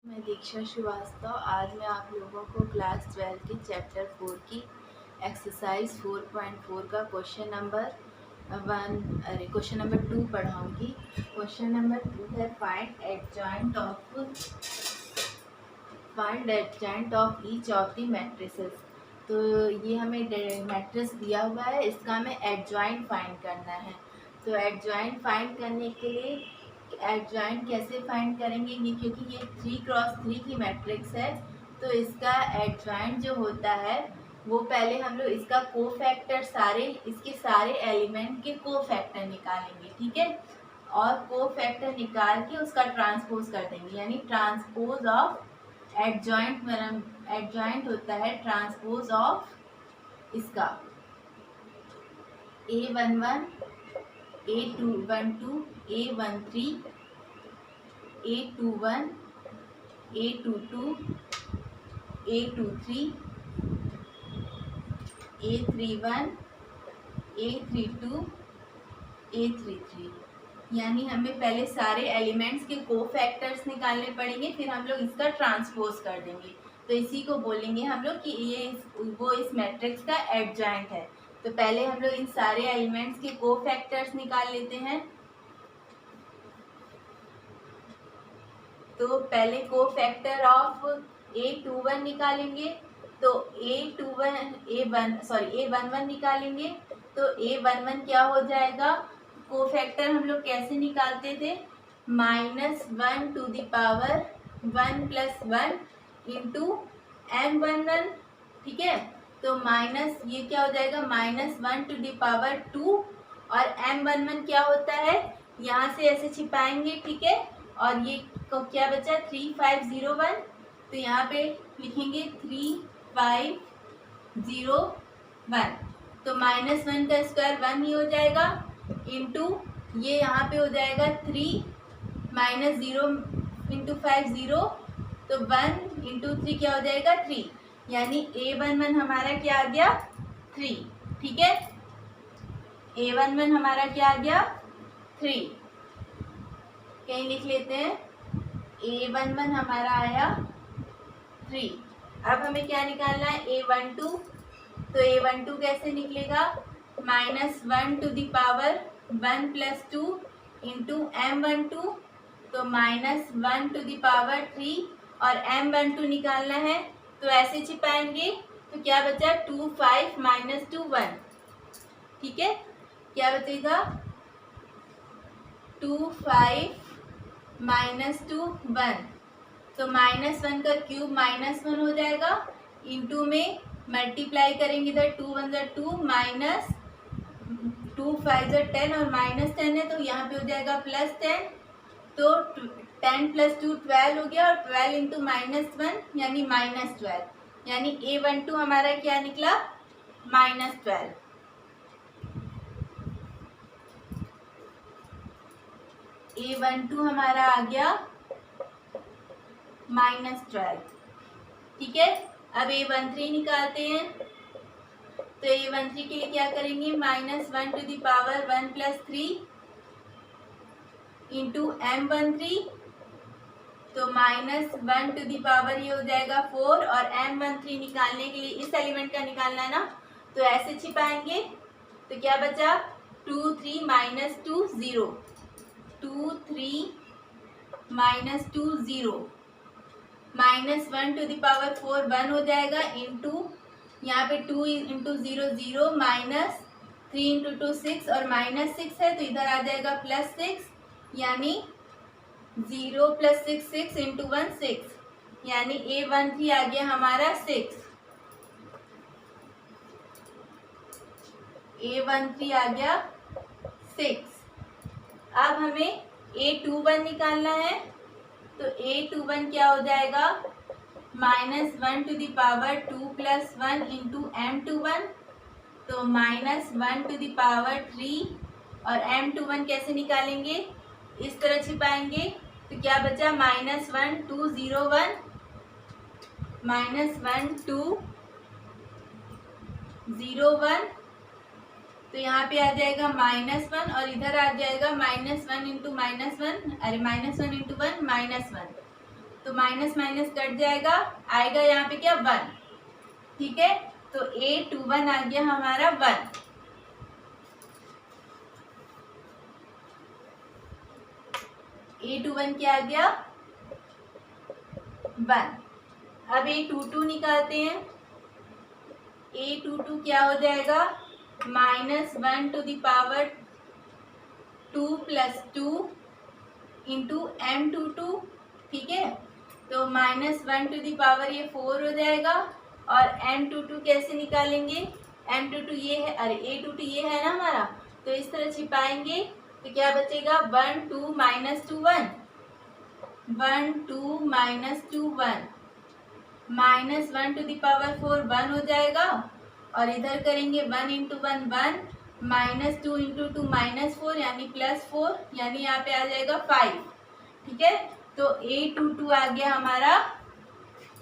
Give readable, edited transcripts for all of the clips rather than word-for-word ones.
मैं दीक्षा श्रीवास्तव। आज मैं आप लोगों को क्लास 12 की चैप्टर 4 की एक्सरसाइज 4.4 का क्वेश्चन नंबर 2 पढ़ाऊंगी। क्वेश्चन नंबर 2 है find adjoint of each of the matrices. तो ये हमें मैट्रिक्स दिया हुआ है, इसका हमें एडजॉइंट फाइंड करना है। तो एडजॉइंट फाइंड करने के लिए एडजॉइंट कैसे फाइंड करेंगे, ये क्योंकि ये 3x3 की मैट्रिक्स है, तो इसका एडजॉइंट जो होता है वो पहले हम लोग इसका कोफैक्टर इसके सारे एलिमेंट के कोफैक्टर निकालेंगे, ठीक है। और कोफैक्टर निकाल के उसका ट्रांसपोज कर देंगे, यानी ट्रांसपोज ऑफ एडजॉइंट होता है ट्रांसपोज ऑफ इसका A11 A12 A13 A21 A22 A23 A31 A32 A33, यानी हमें पहले सारे एलिमेंट्स के कोफैक्टर्स निकालने पड़ेंगे, फिर हम लोग इसका ट्रांसपोज कर देंगे। तो इसी को बोलेंगे हम लोग कि वो इस मैट्रिक्स का एडजॉइंट है। तो पहले हम लोग इन सारे एलिमेंट्स के कोफैक्टर्स निकाल लेते हैं। तो पहले कोफैक्टर ऑफ A21 निकालेंगे, तो A11 निकालेंगे। तो A11 क्या हो जाएगा, कोफैक्टर हम लोग कैसे निकालते थे, -1 to the power 1 + 1 into M11, ठीक है। तो माइनस ये क्या हो जाएगा, -1 to the power 2, और M11 क्या होता है, यहाँ से ऐसे छिपाएंगे, ठीक है। और ये को क्या बचा 3501, तो यहाँ पे लिखेंगे 3501। तो -1 का स्क्वायर 1 ही हो जाएगा, इंटू ये यहाँ पे हो जाएगा 3 -0 इंटू 5 0, तो 1 इंटू 3 क्या हो जाएगा 3, यानी A11 हमारा क्या आ गया 3, ठीक है। A11 हमारा क्या आ गया 3, कहीं लिख लेते हैं। A11 हमारा आया 3। अब हमें क्या निकालना है, A12। तो A12 कैसे निकलेगा, -1 to the power 1 + 2 into M12, तो -1 to the power 3, और M12 निकालना है, तो ऐसे छिपाएंगे। तो क्या बचा 2 5 -2 1, ठीक है। क्या बचेगा 2 5 -2 1, तो -1 का क्यूब -1 हो जाएगा, इंटू में मल्टीप्लाई करेंगे इधर 2 1 2 -2 5 10, और -10 है तो यहाँ पे हो जाएगा +10, तो 10 + 2 12 हो गया, और 12 इंटू -1 यानी -12, यानी A12 हमारा क्या निकला -12। A12 हमारा आ गया -12, ठीक है। अब A13 निकालते हैं। तो A13 के लिए क्या करेंगे, -1 to the power 1 + 3 into M13, तो -1 to the power ये हो जाएगा 4, और M13 निकालने के लिए इस एलिमेंट का निकालना है ना, तो ऐसे छिपाएंगे। तो क्या बचा 2 3 -2 0, 2 3 -2 0, -1 to the power 4 1 हो जाएगा, इंटू यहाँ पे 2 इंटू 0 0, -3 इंटू 2 6, और -6 है तो इधर आ जाएगा +6, यानी 0 + 6 6 इंटू 1 6, यानी A13 आ गया हमारा 6। A13 आ गया 6। अब हमें A21 निकालना है। तो A21 क्या हो जाएगा, -1 to the power 2 + 1 into M21, तो -1 to the power 3, और M21 कैसे निकालेंगे, इस तरह छिपाएंगे। तो क्या बचा -1 2 0 1, -1 2 0 1, तो यहाँ पे आ जाएगा -1, और इधर आ जाएगा -1 इंटू -1, अरे -1 इंटू 1 -1, तो माइनस माइनस कट जाएगा, आएगा यहाँ पे क्या 1। ठीक है, तो A21 आ गया हमारा 1। A21 क्या आ गया 1। अब A22 निकालते हैं। A22 क्या हो जाएगा -1 to the power 2 + 2 into M22। ठीक है, तो -1 टू द पावर ये 4 हो जाएगा और M22 कैसे निकालेंगे, M22 ये है, अरे A22 ये है ना हमारा, तो इस तरह छिपाएंगे तो क्या बचेगा 1 2 -2 1 1 2 -2 1 -1 टू द पावर 4 1 हो जाएगा और इधर करेंगे 1 इंटू 1 1 -2 इंटू 2 -4 यानी +4 यानी यहाँ पे आ जाएगा 5। ठीक है, तो A22 आ गया हमारा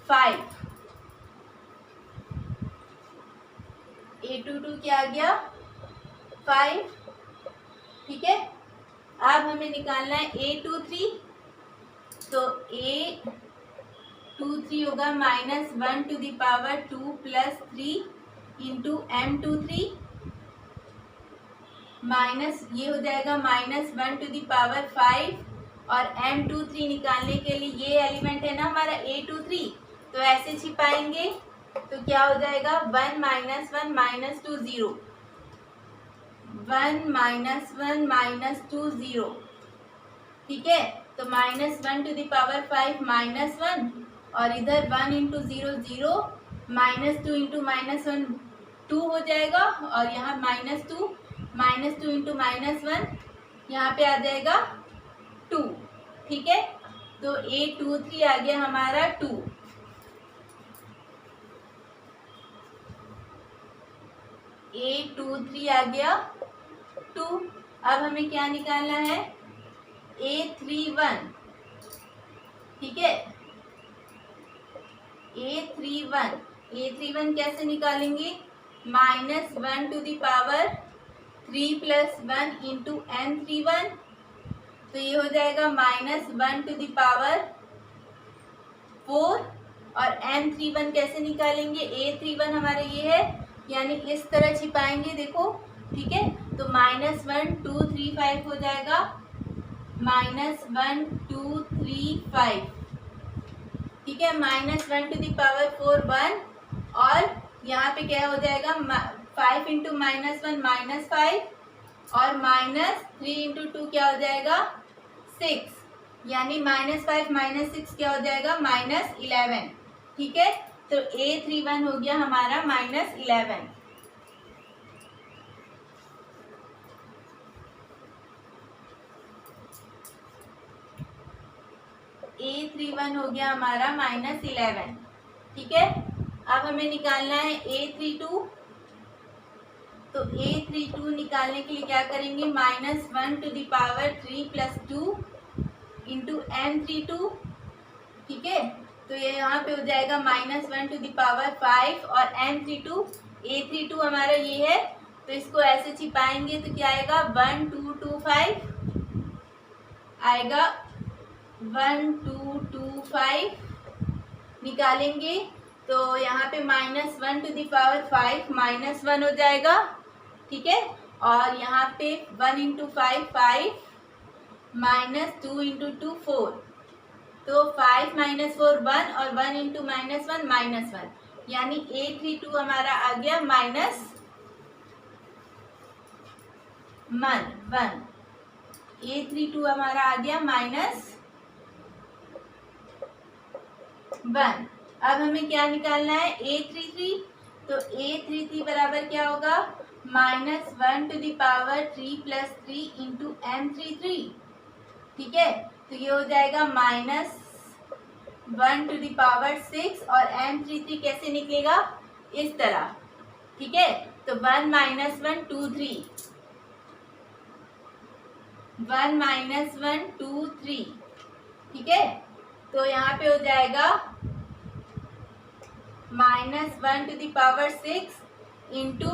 5। A22 क्या आ गया 5। ठीक है, अब हमें निकालना है A23। तो A23 होगा -1 to the power 2 + 3 into M23 minus ये हो जाएगा -1 टू द पावर 5 और M23 निकालने के लिए ये एलिमेंट है ना हमारा A23, तो ऐसे छिपाएंगे तो क्या हो जाएगा 1 -1 -2 0 1 -1 -2 0। ठीक है, तो -1 टू द पावर 5 -1 और इधर 1 इंटू 0 0 -2 इंटू -1 2 हो जाएगा और यहाँ -2 इंटू -1 यहाँ पे आ जाएगा 2। ठीक है, तो A23 आ गया हमारा 2। A23 आ गया 2। अब हमें क्या निकालना है A31। ठीक है, A31 कैसे निकालेंगे -1 to the power 3 + 1 into M31, तो ये हो जाएगा -1 टू द पावर 4 और M31 कैसे निकालेंगे A31 हमारा ये है यानी इस तरह छिपाएंगे देखो। ठीक है, तो -1 2 3 5 हो जाएगा -1 2 3 5। ठीक है, -1 टू द पावर 4 1 और यहाँ पे क्या हो जाएगा 5 इंटू -1 -5 और -3 इंटू 2 क्या हो जाएगा 6 यानी -5 -6 क्या हो जाएगा -11। ठीक है, तो A31 हो गया हमारा -11। A31 हो गया हमारा -11। ठीक है, अब हमें निकालना है A32। तो A32 निकालने के लिए क्या करेंगे -1 to the power 3 + 2 into M32। ठीक है, तो ये यहाँ पे हो जाएगा -1 टू द पावर 5 और M32 A32 हमारा ये है, तो इसको ऐसे छिपाएंगे तो क्या आएगा 1 2 2 5 आएगा 1 2 2 5 निकालेंगे तो यहाँ पे -1 टू द पावर 5 -1 हो जाएगा। ठीक है, और यहाँ पे 1 इंटू 5 5 -2 इंटू 2 4, तो 5 -4 1 और 1 इंटू -1 -1 यानी A32 हमारा आ गया -1। A32 हमारा आ गया -1। अब हमें क्या निकालना है A33। तो A33 बराबर क्या होगा -1 to the power 3 + 3 into M33। ठीक है, तो ये हो जाएगा -1 टू द पावर 6 और M33 कैसे निकलेगा इस तरह। ठीक है, तो 1 -1 2 3 1 -1 2 3। ठीक है, तो यहाँ पे हो जाएगा -1 टू द पावर 6 इंटू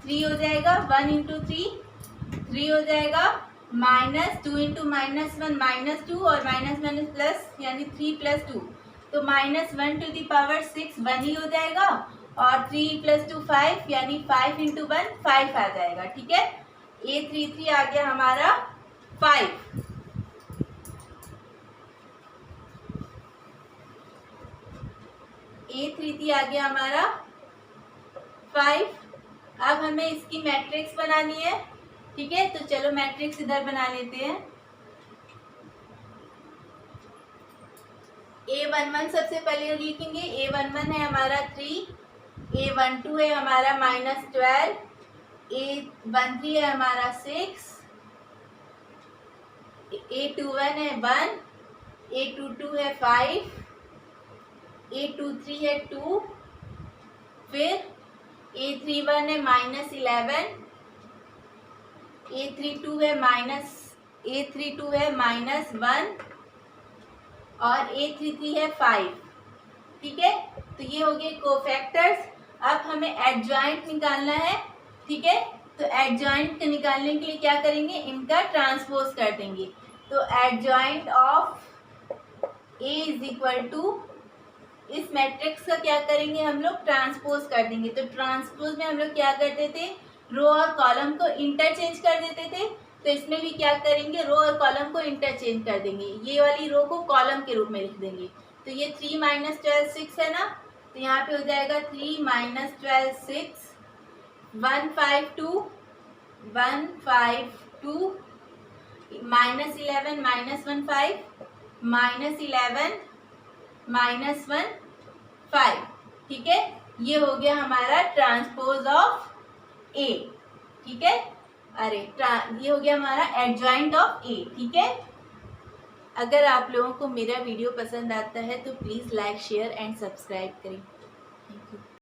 3 हो जाएगा 1 इंटू 3 3 हो जाएगा -2 इंटू -1 -2 और -1 प्लस यानी 3 + 2, तो -1 टू द पावर 6 1 ही हो जाएगा, और 3 + 2 5 यानी 5 इंटू 1 5 आ जाएगा। ठीक है, A33 आ गया हमारा 5। A33 आ गया हमारा 5। अब हमें इसकी मैट्रिक्स बनानी है। ठीक है, तो चलो मैट्रिक्स इधर बना लेते हैं। A11 सबसे पहले लिखेंगे। A11 है हमारा 3, A12 है हमारा -12, A13 है हमारा 6, A21 है 1, A22 है 5, A23 है 2, फिर A31 है -11, A32 है -1 और A33 है 5। ठीक है, तो ये हो गए कोफैक्टर्स। अब हमें एडजॉइंट निकालना है। ठीक है, तो एडजॉइंट निकालने के लिए क्या करेंगे, इनका ट्रांसपोज कर देंगे। तो adjoint of A is equal to, इस मैट्रिक्स का क्या करेंगे हम लोग, ट्रांसपोज कर देंगे। तो ट्रांसपोज में हम लोग क्या करते थे, रो और कॉलम को इंटरचेंज कर देते थे। तो इसमें भी क्या करेंगे, रो और कॉलम को इंटरचेंज कर देंगे। ये वाली रो को कॉलम के रूप में लिख देंगे। तो ये 3 - 12 6 है ना, तो यहाँ पे हो जाएगा 3 - 12 6, 152 -11 -11 -1 5। ठीक है, ये हो गया हमारा ट्रांसपोज ऑफ ए। ठीक है, ये हो गया हमारा एडजॉइंट ऑफ ए। ठीक है, अगर आप लोगों को मेरा वीडियो पसंद आता है तो please like, share and subscribe करें। Thank you.